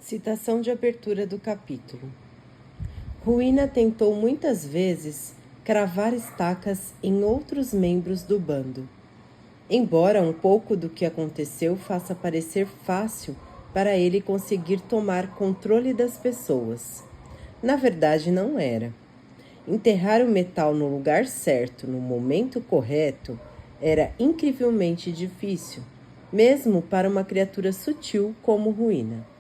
Citação de abertura do capítulo. Ruína tentou muitas vezes cravar estacas em outros membros do bando. Embora um pouco do que aconteceu faça parecer fácil para ele conseguir tomar controle das pessoas, na verdade não era. Enterrar o metal no lugar certo, no momento correto, era incrivelmente difícil, mesmo para uma criatura sutil como Ruína.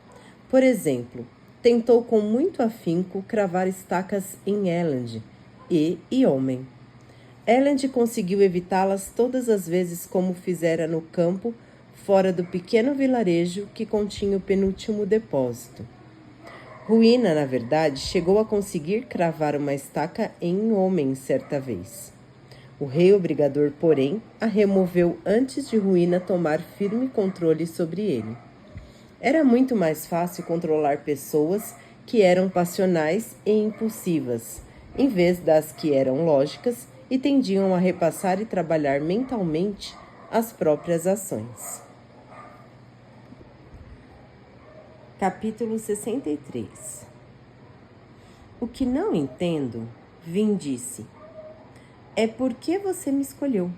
Por exemplo, tentou com muito afinco cravar estacas em Elend e Iomen. Elend conseguiu evitá-las todas as vezes como fizera no campo, fora do pequeno vilarejo que continha o penúltimo depósito. Ruína, na verdade, chegou a conseguir cravar uma estaca em Iomen certa vez. O rei obrigador, porém, a removeu antes de Ruína tomar firme controle sobre ele. Era muito mais fácil controlar pessoas que eram passionais e impulsivas, em vez das que eram lógicas e tendiam a repassar e trabalhar mentalmente as próprias ações. Capítulo 63. O que não entendo, Vin disse, é por que você me escolheu.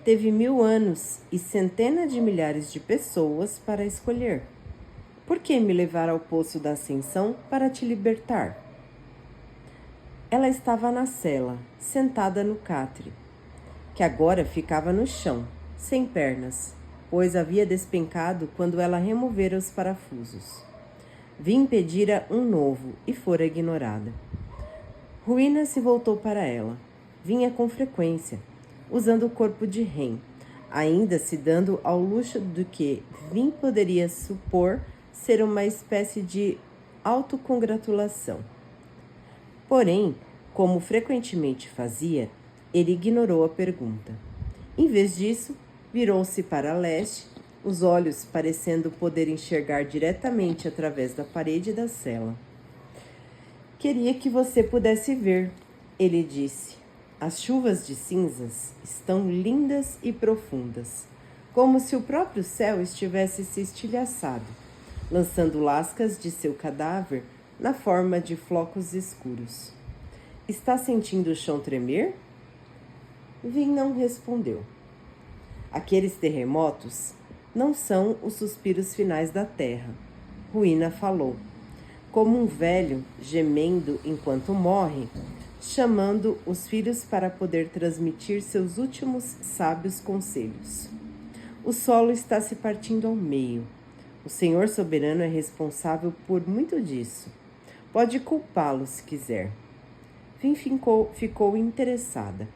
Teve 1000 anos e centenas de milhares de pessoas para escolher. Por que me levar ao poço da ascensão para te libertar? Ela estava na cela, sentada no catre, que agora ficava no chão, sem pernas, pois havia despencado quando ela removera os parafusos. Vim pedira um novo e fora ignorada. Ruína se voltou para ela. Vinha com frequência, usando o corpo de Ren, ainda se dando ao luxo do que Vim poderia supor ser uma espécie de autocongratulação. Porém, como frequentemente fazia, ele ignorou a pergunta. Em vez disso, virou-se para leste, os olhos parecendo poder enxergar diretamente através da parede da cela. Queria que você pudesse ver, ele disse. As chuvas de cinzas estão lindas e profundas, como se o próprio céu estivesse se estilhaçado, lançando lascas de seu cadáver na forma de flocos escuros. Está sentindo o chão tremer? Vin não respondeu. Aqueles terremotos não são os suspiros finais da terra, Ruína falou, como um velho gemendo enquanto morre, chamando os filhos para poder transmitir seus últimos sábios conselhos. O solo está se partindo ao meio. O Senhor soberano é responsável por muito disso. Pode culpá-lo se quiser. Vin ficou interessada.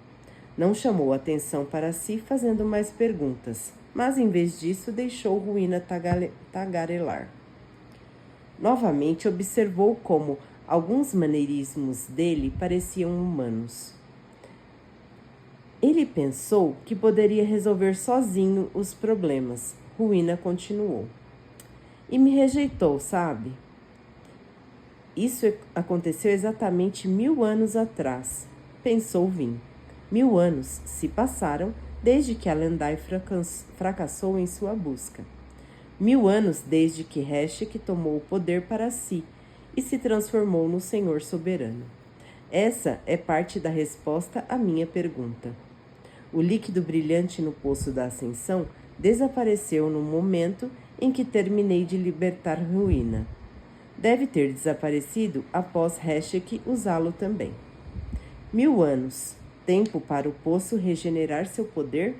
Não chamou atenção para si fazendo mais perguntas, mas em vez disso deixou Ruína tagarelar. Novamente observou como alguns maneirismos dele pareciam humanos. Ele pensou que poderia resolver sozinho os problemas. Ruína continuou. E me rejeitou, sabe? Isso aconteceu exatamente 1000 anos atrás, pensou Vin. 1000 anos se passaram desde que Alendai fracassou em sua busca. 1000 anos desde que Heshek tomou o poder para si e se transformou no Senhor soberano. Essa é parte da resposta à minha pergunta. O líquido brilhante no poço da ascensão desapareceu no momento em que terminei de libertar Ruína. Deve ter desaparecido após Heshek usá-lo também. 1000 anos, tempo para o poço regenerar seu poder?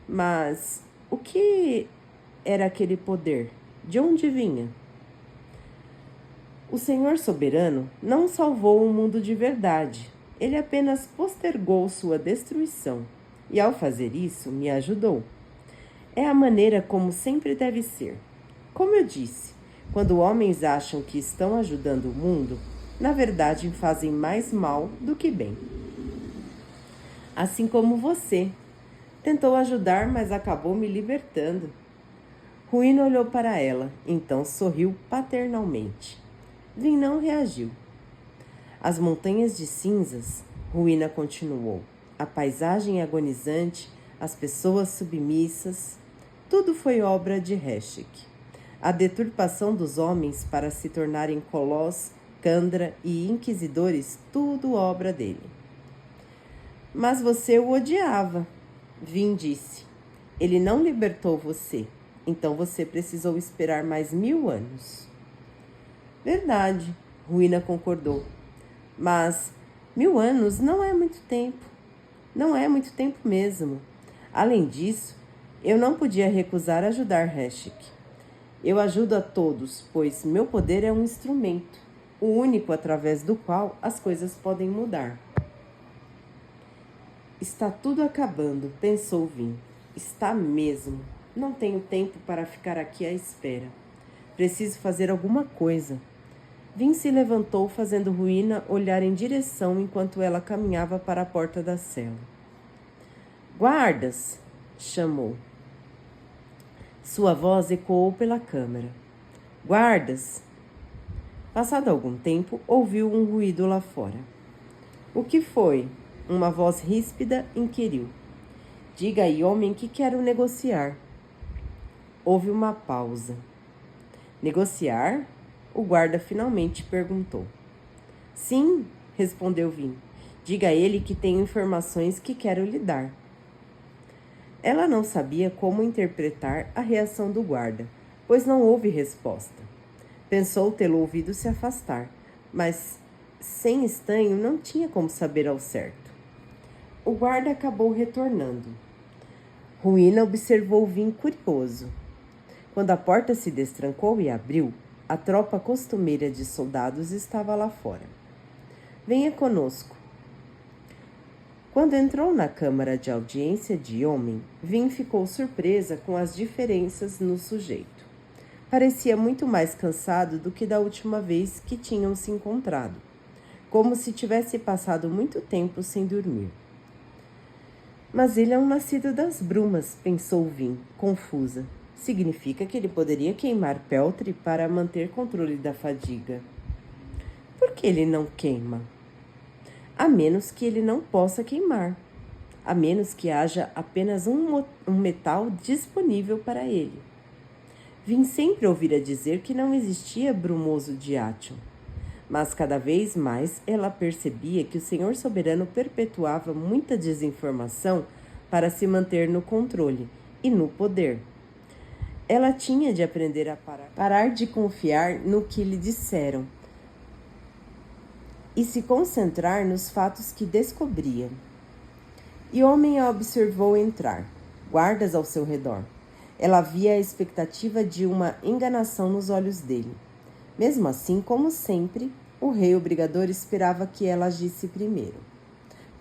Mas o que era aquele poder? De onde vinha? O Senhor soberano não salvou o mundo de verdade. Ele apenas postergou sua destruição. E ao fazer isso, me ajudou. É a maneira como sempre deve ser. Como eu disse, quando homens acham que estão ajudando o mundo, na verdade fazem mais mal do que bem. Assim como você. Tentou ajudar, mas acabou me libertando. Ruína olhou para ela, então sorriu paternalmente. Vin não reagiu. As montanhas de cinzas, Ruína continuou. A paisagem agonizante, as pessoas submissas, tudo foi obra de Heshek. A deturpação dos homens para se tornarem colós, candra e inquisidores, tudo obra dele. Mas você o odiava, Vin disse. Ele não libertou você, então você precisou esperar mais 1000 anos. Verdade, Ruína concordou. Mas 1000 anos não é muito tempo. Não é muito tempo mesmo. Além disso, eu não podia recusar ajudar Heshik. Eu ajudo a todos, pois meu poder é um instrumento, o único através do qual as coisas podem mudar. Está tudo acabando, pensou Vin. Está mesmo. Não tenho tempo para ficar aqui à espera. Preciso fazer alguma coisa. Vin se levantou, fazendo Ruína olhar em direção enquanto ela caminhava para a porta da cela. Guardas! Chamou. Sua voz ecoou pela câmara. Guardas! Passado algum tempo, ouviu um ruído lá fora. O que foi? Uma voz ríspida inquiriu. Diga aí, homem, que quero negociar. Houve uma pausa. Negociar? O guarda finalmente perguntou. Sim, respondeu Vin. Diga a ele que tenho informações que quero lhe dar. Ela não sabia como interpretar a reação do guarda, pois não houve resposta. Pensou tê-lo ouvido se afastar, mas sem estanho não tinha como saber ao certo. O guarda acabou retornando. Ruína observou Vin curioso. Quando a porta se destrancou e abriu, a tropa costumeira de soldados estava lá fora. Venha conosco. Quando entrou na câmara de audiência de homem, Vin ficou surpresa com as diferenças no sujeito. Parecia muito mais cansado do que da última vez que tinham se encontrado, como se tivesse passado muito tempo sem dormir. Mas ele é um nascido das brumas, pensou Vin, confusa. Significa que ele poderia queimar peltre para manter controle da fadiga. Por que ele não queima? A menos que ele não possa queimar. A menos que haja apenas um metal disponível para ele. Vin sempre ouvira dizer que não existia brumoso diátil. Mas cada vez mais ela percebia que o Senhor Soberano perpetuava muita desinformação para se manter no controle e no poder. Ela tinha de aprender a parar de confiar no que lhe disseram e se concentrar nos fatos que descobria. E o homem a observou entrar, guardas ao seu redor. Ela via a expectativa de uma enganação nos olhos dele. Mesmo assim, como sempre, o rei obrigador esperava que ela agisse primeiro.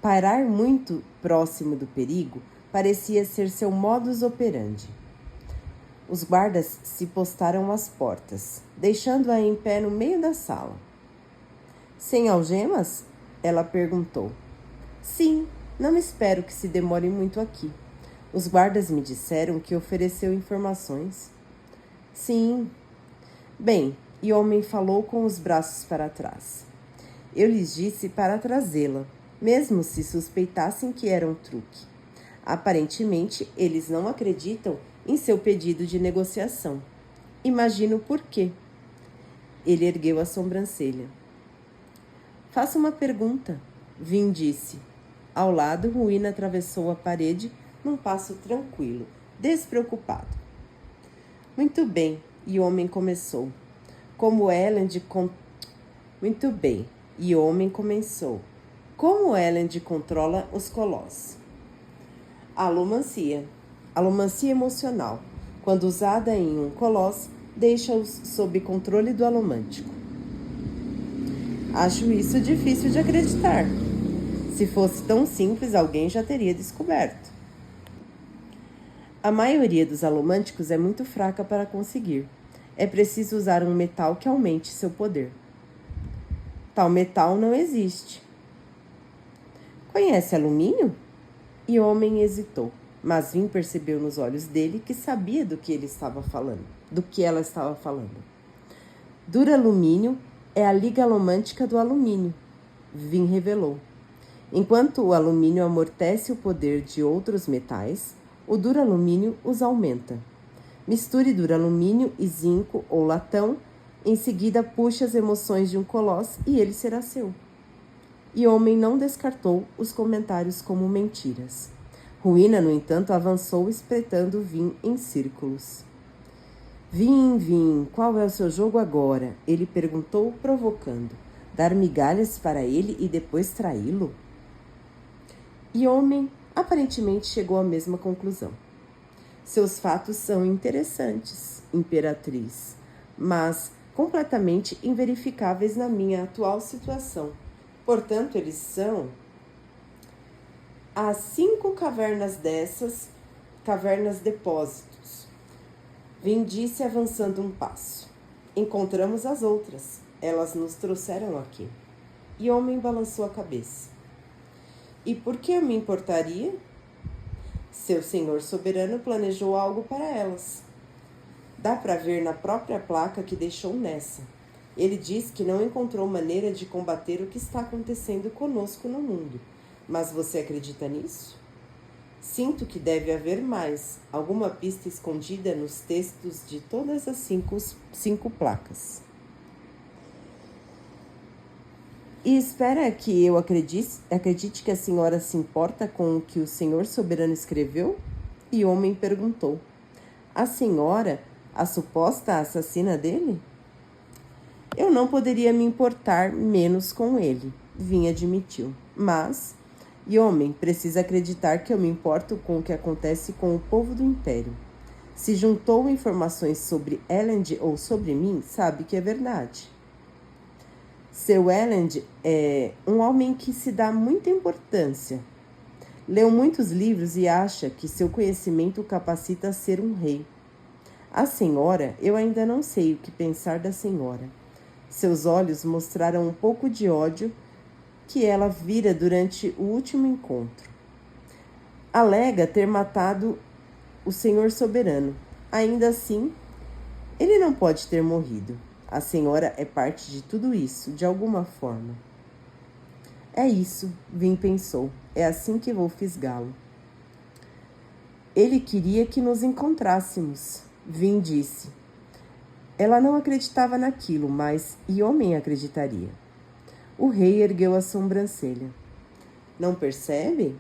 Parar muito próximo do perigo parecia ser seu modus operandi. Os guardas se postaram às portas, deixando-a em pé no meio da sala. Sem algemas? Ela perguntou. Sim, não espero que se demore muito aqui. Os guardas me disseram que ofereceu informações. Sim. Bem, e o homem falou com os braços para trás. Eu lhes disse para trazê-la, mesmo se suspeitassem que era um truque. Aparentemente, eles não acreditam em seu pedido de negociação. Imagino por quê. Ele ergueu a sobrancelha. Faça uma pergunta, Vin disse. Ao lado, Ruína atravessou a parede num passo tranquilo, despreocupado. Muito bem, e o homem começou. Muito bem, e o homem começou. Como Elend controla os colós? A alomancia emocional, quando usada em um colós, deixa-os sob controle do alomântico. Acho isso difícil de acreditar. Se fosse tão simples, alguém já teria descoberto. A maioria dos alomânticos é muito fraca para conseguir. É preciso usar um metal que aumente seu poder. Tal metal não existe. Conhece alumínio? E o homem hesitou, mas Vin percebeu nos olhos dele que sabia do que ela estava falando. Duralumínio é a liga alomântica do alumínio, Vin revelou. Enquanto o alumínio amortece o poder de outros metais, o duralumínio os aumenta. Misture duralumínio e zinco ou latão. Em seguida, puxe as emoções de um colosso e ele será seu. E homem não descartou os comentários como mentiras. Ruína, no entanto, avançou espretando Vim em círculos. Vim, qual é o seu jogo agora? Ele perguntou, provocando. Dar migalhas para ele e depois traí-lo? E homem aparentemente chegou à mesma conclusão. Seus fatos são interessantes, imperatriz, mas completamente inverificáveis na minha atual situação. Portanto, eles são as 5 cavernas dessas, cavernas depósitos. Vim disse avançando um passo. Encontramos as outras. Elas nos trouxeram aqui. E homem balançou a cabeça. E por que eu me importaria? Seu senhor soberano planejou algo para elas. Dá para ver na própria placa que deixou nessa. Ele diz que não encontrou maneira de combater o que está acontecendo conosco no mundo. Mas você acredita nisso? Sinto que deve haver mais, alguma pista escondida nos textos de todas as cinco placas. E espera que eu acredite que a senhora se importa com o que o senhor soberano escreveu? E o homem perguntou. A senhora, a suposta assassina dele? Eu não poderia me importar menos com ele, Vim admitiu. Mas, e homem, precisa acreditar que eu me importo com o que acontece com o povo do Império. Se juntou informações sobre Elend ou sobre mim, sabe que é verdade. Seu Elend é um homem que se dá muita importância. Leu muitos livros e acha que seu conhecimento o capacita a ser um rei. A senhora, eu ainda não sei o que pensar da senhora. Seus olhos mostraram um pouco de ódio que ela vira durante o último encontro. Alega ter matado o senhor soberano. Ainda assim, ele não pode ter morrido. A senhora é parte de tudo isso, de alguma forma. É isso, Vim pensou. É assim que vou fisgá-lo. Ele queria que nos encontrássemos, Vim disse. Ela não acreditava naquilo, mas homem acreditaria. O rei ergueu a sobrancelha. Não percebe?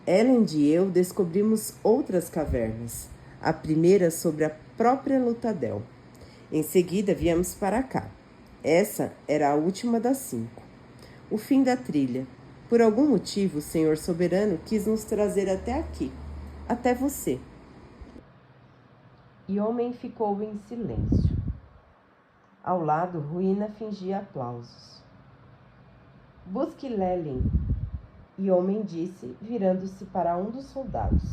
Elend e eu descobrimos outras cavernas. A primeira sobre a própria Lutadel. Em seguida, viemos para cá. Essa era a última das 5. O fim da trilha. Por algum motivo, o senhor soberano quis nos trazer até aqui. Até você. E homem ficou em silêncio. Ao lado, Ruína fingia aplausos. Busque Lelin. E homem disse, virando-se para um dos soldados.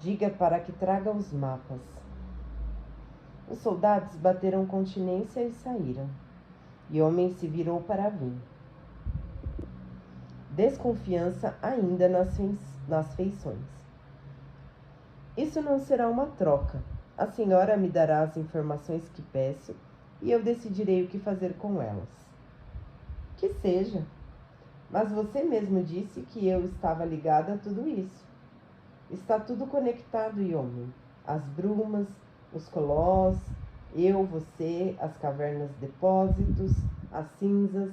Diga para que traga os mapas. Os soldados bateram continência e saíram. E homem se virou para Vim. Desconfiança ainda nas feições. Isso não será uma troca. A senhora me dará as informações que peço e eu decidirei o que fazer com elas. Que seja. Mas você mesmo disse que eu estava ligada a tudo isso. Está tudo conectado, homem. As brumas, os colós, eu, você, as cavernas depósitos, as cinzas.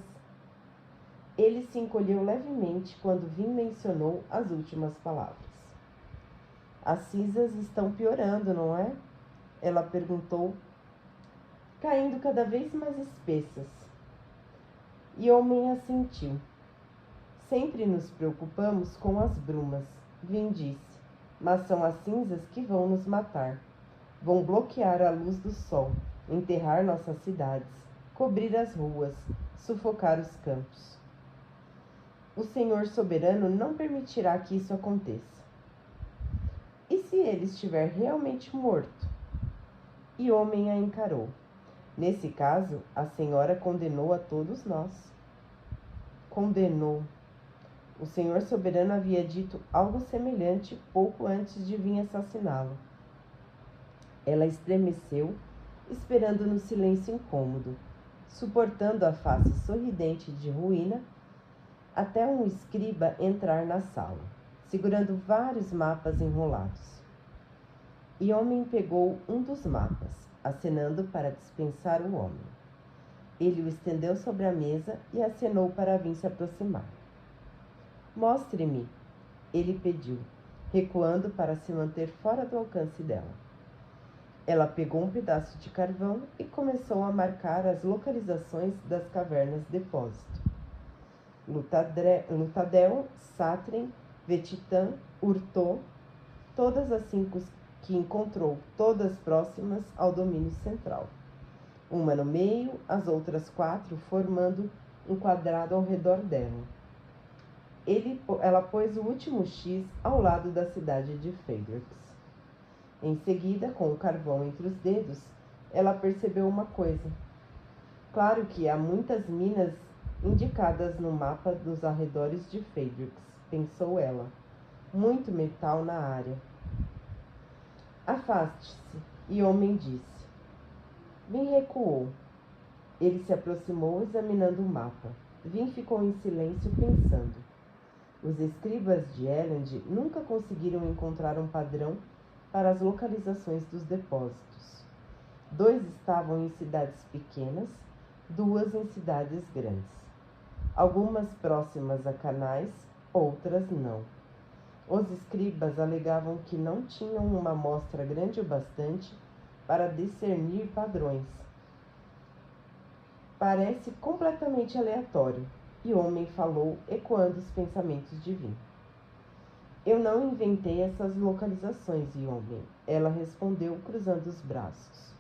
Ele se encolheu levemente quando Vim mencionou as últimas palavras. As cinzas estão piorando, não é? Ela perguntou, caindo cada vez mais espessas. E homem assentiu. Sempre nos preocupamos com as brumas, Vim disse, mas são as cinzas que vão nos matar. Vão bloquear a luz do sol, enterrar nossas cidades, cobrir as ruas, sufocar os campos. O Senhor soberano não permitirá que isso aconteça. E se ele estiver realmente morto? E homem a encarou. Nesse caso, a senhora condenou a todos nós. Condenou. O Senhor soberano havia dito algo semelhante pouco antes de vir assassiná-lo. Ela estremeceu, esperando no silêncio incômodo, suportando a face sorridente de Ruína, até um escriba entrar na sala, segurando vários mapas enrolados. E homem pegou um dos mapas, acenando para dispensar o homem. Ele o estendeu sobre a mesa e acenou para vir se aproximar. Mostre-me, ele pediu, recuando para se manter fora do alcance dela. Ela pegou um pedaço de carvão e começou a marcar as localizações das cavernas depósito. Lutadel, Satrem, Vetitã, Urtô, todas as 5 que encontrou, todas próximas ao domínio central. Uma no meio, as outras 4 formando um quadrado ao redor dela. Ela pôs o último X ao lado da cidade de Phaedrix. Em seguida, com o carvão entre os dedos, ela percebeu uma coisa. Claro que há muitas minas indicadas no mapa dos arredores de Phaedrix, pensou ela. Muito metal na área. Afaste-se, e homem disse. Vin recuou. Ele se aproximou examinando o mapa. Vin ficou em silêncio pensando. Os escribas de Elend nunca conseguiram encontrar um padrão para as localizações dos depósitos. 2 estavam em cidades pequenas, 2 em cidades grandes. Algumas próximas a canais, outras não. Os escribas alegavam que não tinham uma amostra grande o bastante para discernir padrões. Parece completamente aleatório, e o homem falou, ecoando os pensamentos de Vin. Eu não inventei essas localizações, homem, ela respondeu, cruzando os braços.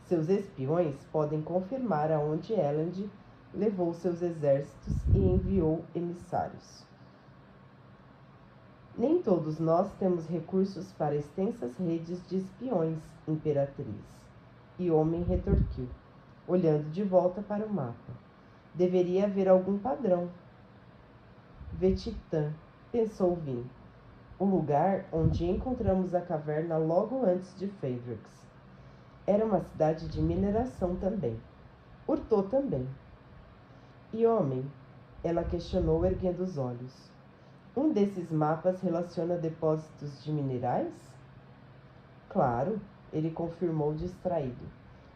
Seus espiões podem confirmar aonde Elend levou seus exércitos e enviou emissários. Nem todos nós temos recursos para extensas redes de espiões, imperatriz. E homem retorquiu, olhando de volta para o mapa. Deveria haver algum padrão. Vetitã, pensou Vin, o lugar onde encontramos a caverna logo antes de Phaedrix. Era uma cidade de mineração também. Urtô também. E homem, ela questionou erguendo os olhos. Um desses mapas relaciona depósitos de minerais? Claro, ele confirmou distraído.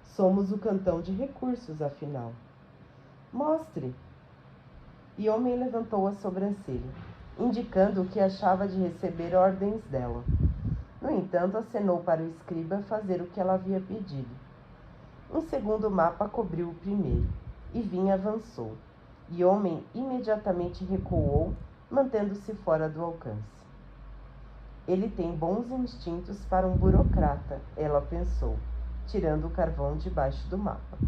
Somos o cantão de recursos, afinal. Mostre. E homem levantou a sobrancelha, indicando o que achava de receber ordens dela. No entanto, acenou para o escriba fazer o que ela havia pedido. Um segundo mapa cobriu o primeiro, e Vin avançou. E homem imediatamente recuou, mantendo-se fora do alcance. Ele tem bons instintos para um burocrata, ela pensou, tirando o carvão debaixo do mapa.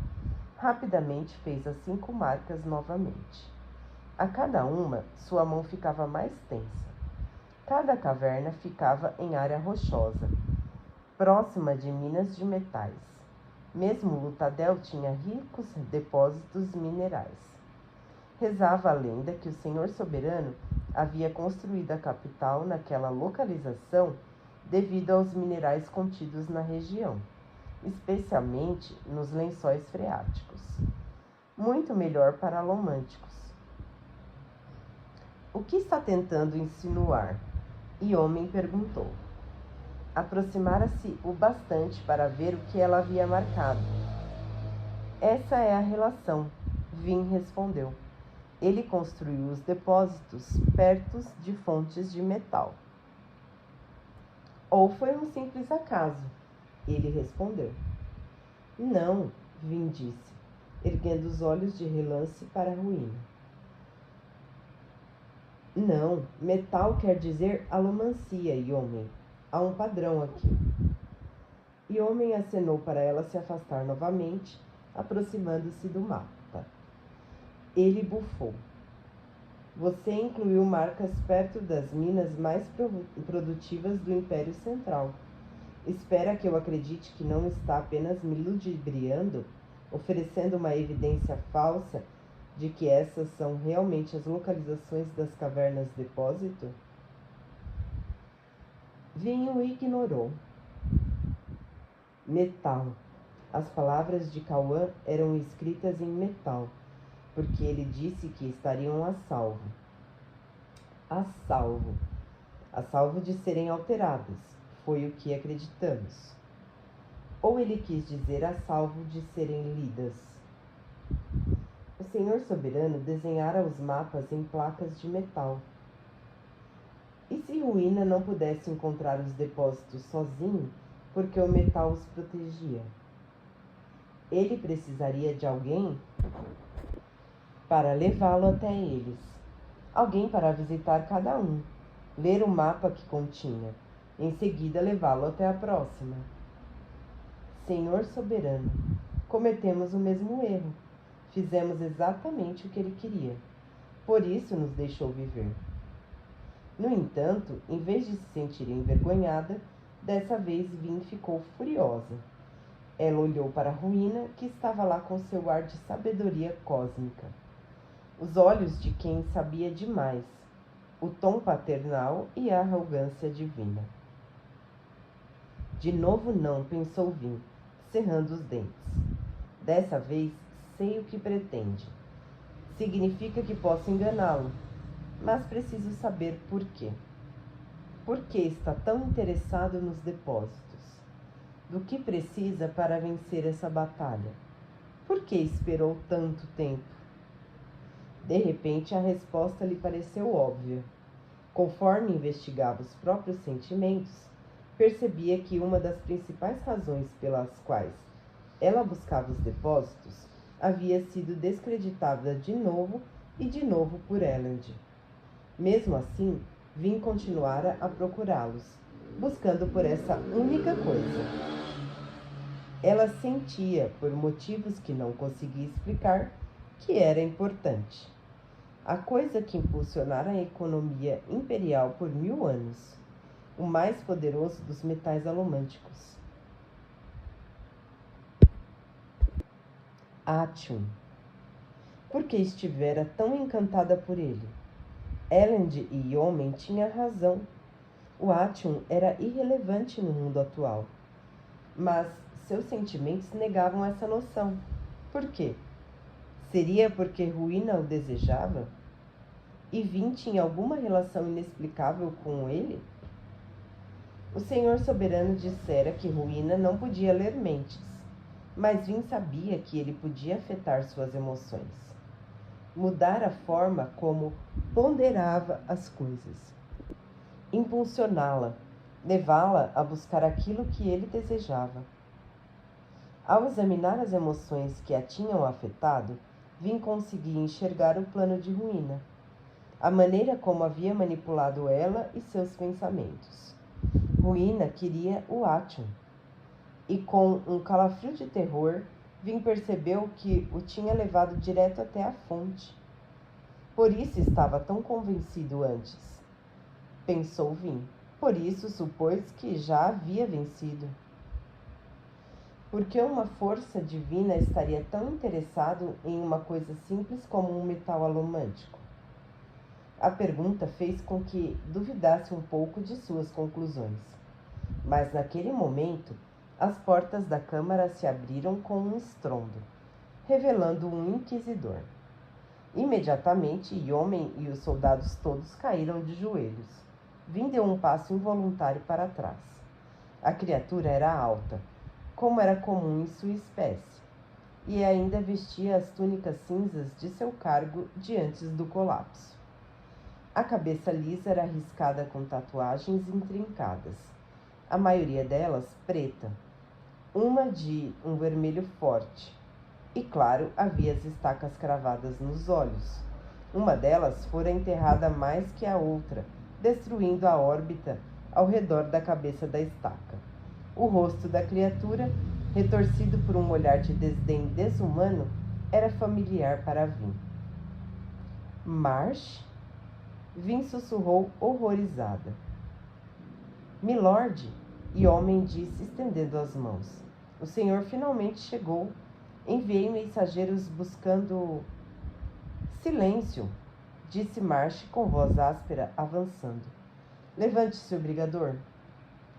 Rapidamente fez as 5 marcas novamente. A cada uma, sua mão ficava mais tensa. Cada caverna ficava em área rochosa, próxima de minas de metais. Mesmo Lutadel tinha ricos depósitos minerais. Rezava a lenda que o Senhor Soberano havia construído a capital naquela localização devido aos minerais contidos na região, especialmente nos lençóis freáticos. Muito melhor para alomânticos. O que está tentando insinuar? E homem perguntou. Aproximara-se o bastante para ver o que ela havia marcado. Essa é a relação, Vin respondeu. Ele construiu os depósitos perto de fontes de metal. Ou foi um simples acaso? Ele respondeu. Não, Vin disse, erguendo os olhos de relance para a ruína. Não, metal quer dizer alomancia, homem. Há um padrão aqui. E homem acenou para ela se afastar novamente, aproximando-se do mapa. Ele bufou. Você incluiu marcas perto das minas mais produtivas do Império Central. Espera que eu acredite que não está apenas me ludibriando, oferecendo uma evidência falsa de que essas são realmente as localizações das cavernas depósito? Vin o ignorou. Metal. As palavras de Cauã eram escritas em metal, porque ele disse que estariam a salvo. A salvo. A salvo de serem alteradas, foi o que acreditamos. Ou ele quis dizer a salvo de serem lidas. O Senhor Soberano desenhara os mapas em placas de metal. E se Ruína não pudesse encontrar os depósitos sozinho, porque o metal os protegia? Ele precisaria de alguém para levá-lo até eles. Alguém para visitar cada um, ler o mapa que continha, em seguida levá-lo até a próxima. Senhor Soberano, cometemos o mesmo erro. Fizemos exatamente o que ele queria. Por isso nos deixou viver. No entanto, em vez de se sentir envergonhada, dessa vez Vin ficou furiosa. Ela olhou para a Ruína, que estava lá com seu ar de sabedoria cósmica. Os olhos de quem sabia demais, o tom paternal e a arrogância divina. De novo não, pensou Vin, cerrando os dentes. Dessa vez, sei o que pretende. Significa que posso enganá-lo, mas preciso saber por quê. Por que está tão interessado nos depósitos? Do que precisa para vencer essa batalha? Por que esperou tanto tempo? De repente, a resposta lhe pareceu óbvia. Conforme investigava os próprios sentimentos, percebia que uma das principais razões pelas quais ela buscava os depósitos havia sido descreditada de novo e de novo por Elend. Mesmo assim, Vin continuara a procurá-los, buscando por essa única coisa. Ela sentia, por motivos que não conseguia explicar, que era importante. A coisa que impulsionara a economia imperial por 1000 anos, o mais poderoso dos metais alomânticos. Atium. Por que estivera tão encantada por ele? Elend e Yomen tinha razão. O Atium era irrelevante no mundo atual. Mas seus sentimentos negavam essa noção. Por quê? Seria porque Ruína o desejava? E Vin tinha alguma relação inexplicável com ele? O Senhor Soberano dissera que Ruína não podia ler mentes, mas Vin sabia que ele podia afetar suas emoções, mudar a forma como ponderava as coisas, impulsioná-la, levá-la a buscar aquilo que ele desejava. Ao examinar as emoções que a tinham afetado, Vin conseguia enxergar o plano de Ruína, a maneira como havia manipulado ela e seus pensamentos. Ruína queria o Atium, e com um calafrio de terror, Vin percebeu que o tinha levado direto até a fonte. Por isso estava tão convencido antes, pensou Vin. Por isso supôs que já havia vencido. Por que uma força divina estaria tão interessado em uma coisa simples como um metal alomântico? A pergunta fez com que duvidasse um pouco de suas conclusões. Mas naquele momento, as portas da câmara se abriram com um estrondo, revelando um inquisidor. Imediatamente, Yomen e os soldados todos caíram de joelhos. Vin deu um passo involuntário para trás. A criatura era alta, como era comum em sua espécie, e ainda vestia as túnicas cinzas de seu cargo de antes do colapso. A cabeça lisa era riscada com tatuagens intrincadas, a maioria delas preta, uma de um vermelho forte, e claro, havia as estacas cravadas nos olhos. Uma delas fora enterrada mais que a outra, destruindo a órbita ao redor da cabeça da estaca. O rosto da criatura, retorcido por um olhar de desdém desumano, era familiar para Vin. Marsh? Vin sussurrou horrorizada. Milord, Yomen disse, estendendo as mãos. O senhor finalmente chegou. Enviei mensageiros buscando... Silêncio, disse Marsh com voz áspera, avançando. Levante-se, obrigador.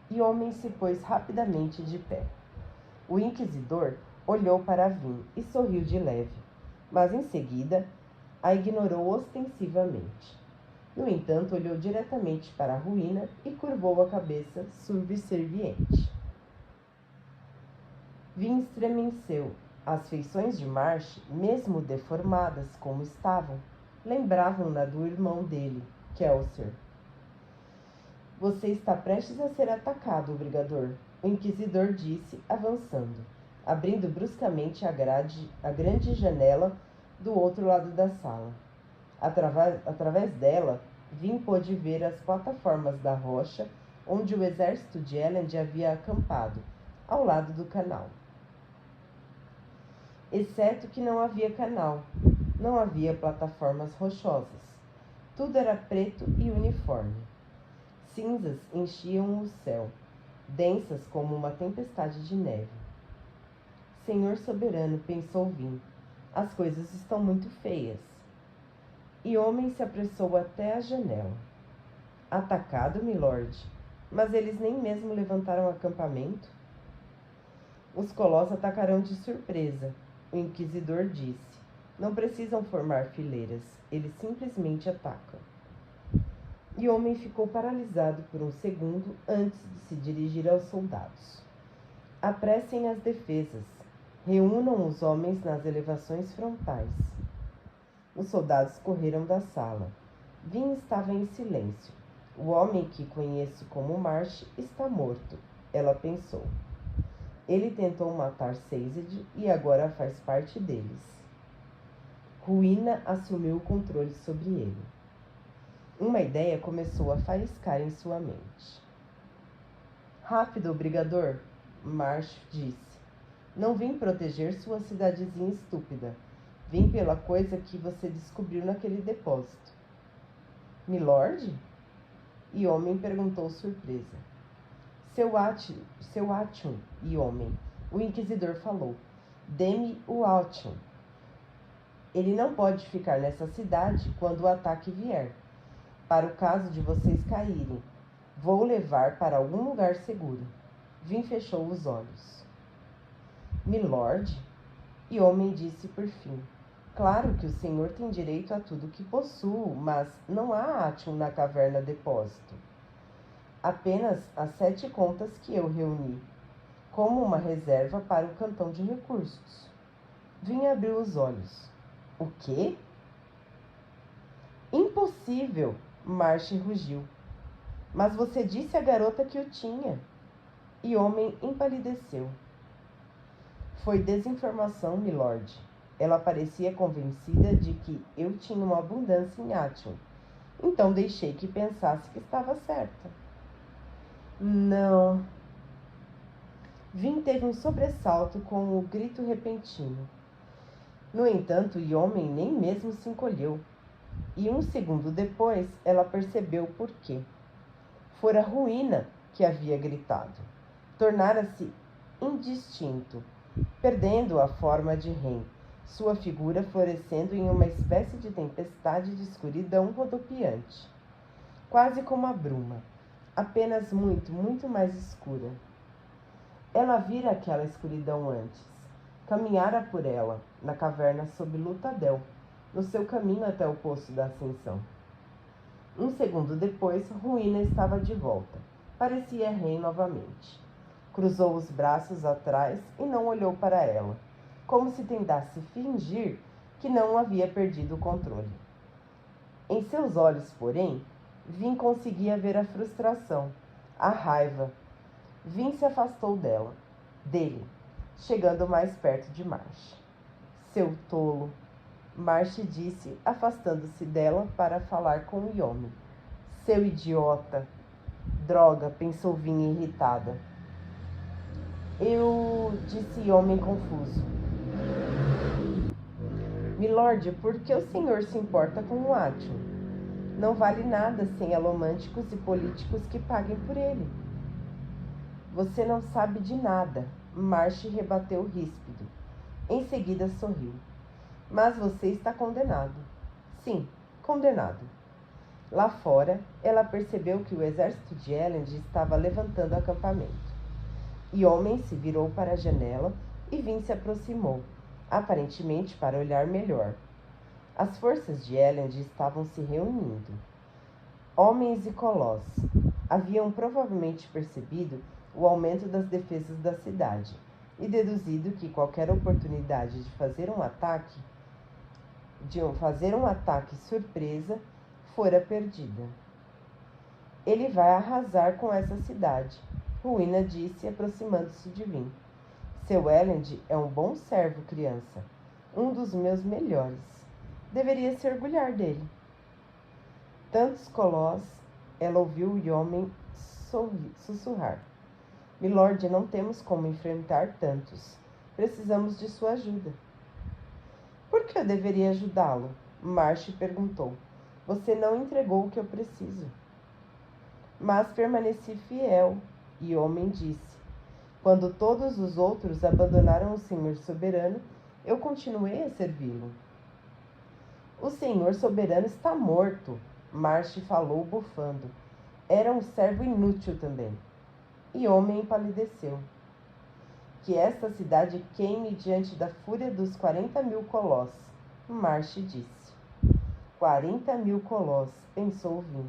Yomen se pôs rapidamente de pé. O inquisidor olhou para Vin e sorriu de leve, mas em seguida a ignorou ostensivamente. No entanto, olhou diretamente para a ruína e curvou a cabeça subserviente. Vin estremeceu. As feições de Marsh, mesmo deformadas como estavam, lembravam-na do irmão dele, Kelsier. Você está prestes a ser atacado, brigador, o inquisidor disse, avançando, abrindo bruscamente a grande janela do outro lado da sala. Através dela, Vin pôde ver as plataformas da rocha onde o exército de Elend havia acampado, ao lado do canal. Exceto que não havia canal, não havia plataformas rochosas. Tudo era preto e uniforme. Cinzas enchiam o céu, densas como uma tempestade de neve. Senhor soberano, pensou Vin, as coisas estão muito feias. E homem se apressou até a janela. Atacado, milord, mas eles nem mesmo levantaram acampamento? Os colossos atacarão de surpresa, o inquisidor disse. Não precisam formar fileiras, eles simplesmente atacam. E o homem ficou paralisado por um segundo antes de se dirigir aos soldados. Apressem as defesas. Reúnam os homens nas elevações frontais. Os soldados correram da sala. Vin estava em silêncio. O homem que conheço como Marsh está morto, ela pensou. Ele tentou matar Sazed e agora faz parte deles. Ruína assumiu o controle sobre ele. Uma ideia começou a faiscar em sua mente. Rápido, brigador, Marsh disse. Não vim proteger sua cidadezinha estúpida. Vim pela coisa que você descobriu naquele depósito. Milord? E homem perguntou surpresa. Seu Atium, e homem, o inquisidor falou. Dê-me o Atium. Ele não pode ficar nessa cidade quando o ataque vier. Para o caso de vocês caírem, vou levar para algum lugar seguro. Vin fechou os olhos. Milord? E homem disse por fim. Claro que o senhor tem direito a tudo que possuo, mas não há Atium na caverna depósito. Apenas as 7 contas que eu reuni, como uma reserva para o cantão de recursos. Vin abriu os olhos. O quê? Impossível, Marsh rugiu. Mas você disse à garota que o tinha. E homem empalideceu. Foi desinformação, milord. Ela parecia convencida de que eu tinha uma abundância em Atium. Então deixei que pensasse que estava certa. Não. Vin teve um sobressalto com o grito repentino. No entanto, o homem nem mesmo se encolheu. E um segundo depois, ela percebeu o porquê. Fora Ruína que havia gritado. Tornara-se indistinto, perdendo a forma de Ren, sua figura florescendo em uma espécie de tempestade de escuridão rodopiante. Quase como a bruma, apenas muito, muito mais escura. Ela vira aquela escuridão antes. Caminhara por ela, na caverna sob Lutadel, no seu caminho até o Poço da Ascensão. Um segundo depois, Ruína estava de volta. Parecia Ren novamente. Cruzou os braços atrás e não olhou para ela, como se tentasse fingir que não havia perdido o controle. Em seus olhos, porém, Vin conseguia ver a frustração, a raiva. Vin se afastou dele, chegando mais perto de Marsh. Seu tolo, Marsh disse, afastando-se dela para falar com o Yomi. Seu idiota. Droga, pensou Vin irritada. Disse homem confuso. Milord, por que o senhor se importa com o Atium? Não vale nada sem alomânticos e políticos que paguem por ele. Você não sabe de nada, Marsh rebateu ríspido. Em seguida sorriu. Mas você está condenado. Sim, condenado. Lá fora, ela percebeu que o exército de Elend estava levantando acampamento. E homem se virou para a janela e Vin se aproximou, aparentemente para olhar melhor. As forças de Elend estavam se reunindo. Homens e Colós haviam provavelmente percebido o aumento das defesas da cidade e deduzido que qualquer oportunidade de fazer um ataque surpresa fora perdida. Ele vai arrasar com essa cidade, Rowena disse, aproximando-se de Vin. Seu Elend é um bom servo, criança. Um dos meus melhores. Deveria se orgulhar dele. Tantos colós, ela ouviu o homem sussurrar. Milord, não temos como enfrentar tantos. Precisamos de sua ajuda. Por que eu deveria ajudá-lo? Marsh perguntou. Você não entregou o que eu preciso. Mas permaneci fiel, e o homem disse. Quando todos os outros abandonaram o Senhor soberano, eu continuei a servi-lo. O Senhor soberano está morto, Marsh falou bufando. Era um servo inútil também. E o homem empalideceu. Que esta cidade queime diante da fúria dos 40.000 colós, Marsh disse. 40.000 colós, pensou Vin.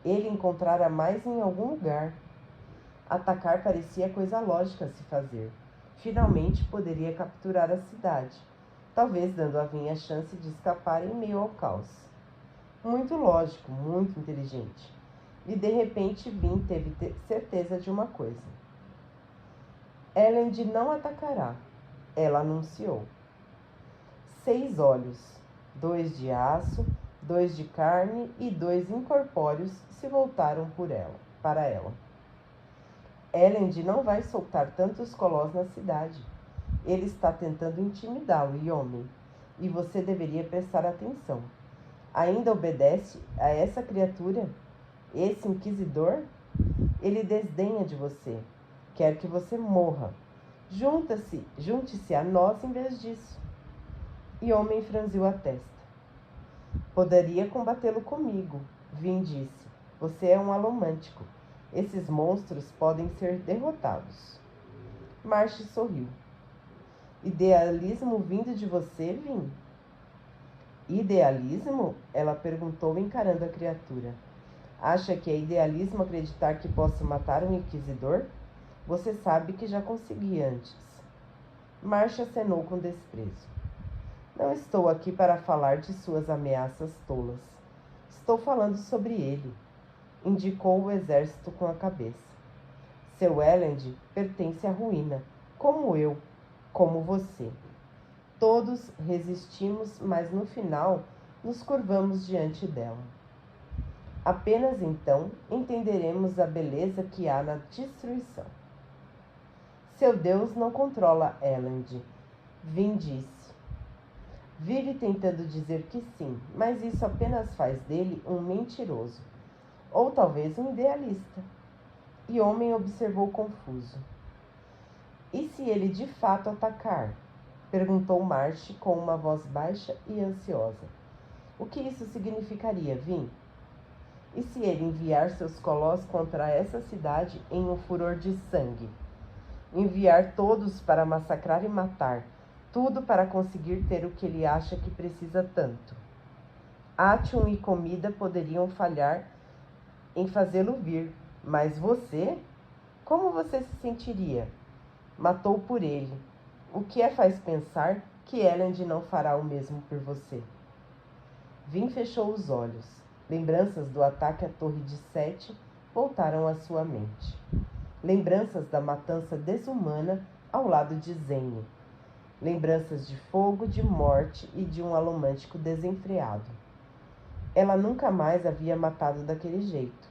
Ele encontrara mais em algum lugar. Atacar parecia coisa lógica a se fazer. Finalmente poderia capturar a cidade, talvez dando a Vin a chance de escapar em meio ao caos. Muito lógico, muito inteligente. E de repente Vin teve certeza de uma coisa. Elend não atacará, ela anunciou. 6 olhos, 2 de aço, 2 de carne e 2 incorpóreos se voltaram para ela. Elend não vai soltar tantos colós na cidade. Ele está tentando intimidá-lo, homem, e você deveria prestar atenção. Ainda obedece a essa criatura? Esse inquisidor? Ele desdenha de você. Quer que você morra. Junte-se a nós em vez disso. E homem franziu a testa. Poderia combatê-lo comigo, Vin disse. Você é um alomântico. Esses monstros podem ser derrotados. Marsh sorriu. Idealismo vindo de você, Vin? Idealismo? Ela perguntou, encarando a criatura. Acha que é idealismo acreditar que posso matar um inquisidor? Você sabe que já consegui antes. Marsh acenou com desprezo. Não estou aqui para falar de suas ameaças tolas. Estou falando sobre ele. Indicou o exército com a cabeça. Seu Elend pertence à ruína, como eu, como você. Todos resistimos, mas no final nos curvamos diante dela. Apenas então entenderemos a beleza que há na destruição. Seu Deus não controla Elend, Vin disse. Vive tentando dizer que sim, mas isso apenas faz dele um mentiroso. Ou talvez um idealista. E homem observou confuso. E se ele de fato atacar? Perguntou Marsh com uma voz baixa e ansiosa. O que isso significaria, Vin? E se ele enviar seus colós contra essa cidade em um furor de sangue? Enviar todos para massacrar e matar, tudo para conseguir ter o que ele acha que precisa tanto. Atium e comida poderiam falhar em fazê-lo vir, mas você? Como você se sentiria? Matou por ele. O que a faz pensar que Elend não fará o mesmo por você? Vin fechou os olhos. Lembranças do ataque à Torre de Sete voltaram à sua mente. Lembranças da matança desumana ao lado de Zane. Lembranças de fogo, de morte e de um alomântico desenfreado. Ela nunca mais havia matado daquele jeito.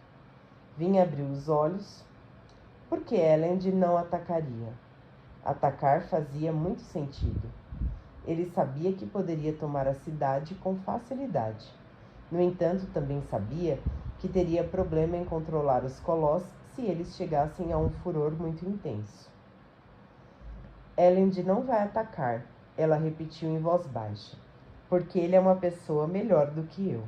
Vin abriu os olhos. Por que Elend não atacaria? Atacar fazia muito sentido. Ele sabia que poderia tomar a cidade com facilidade. No entanto, também sabia que teria problema em controlar os colós se eles chegassem a um furor muito intenso. Elend não vai atacar, ela repetiu em voz baixa, porque ele é uma pessoa melhor do que eu.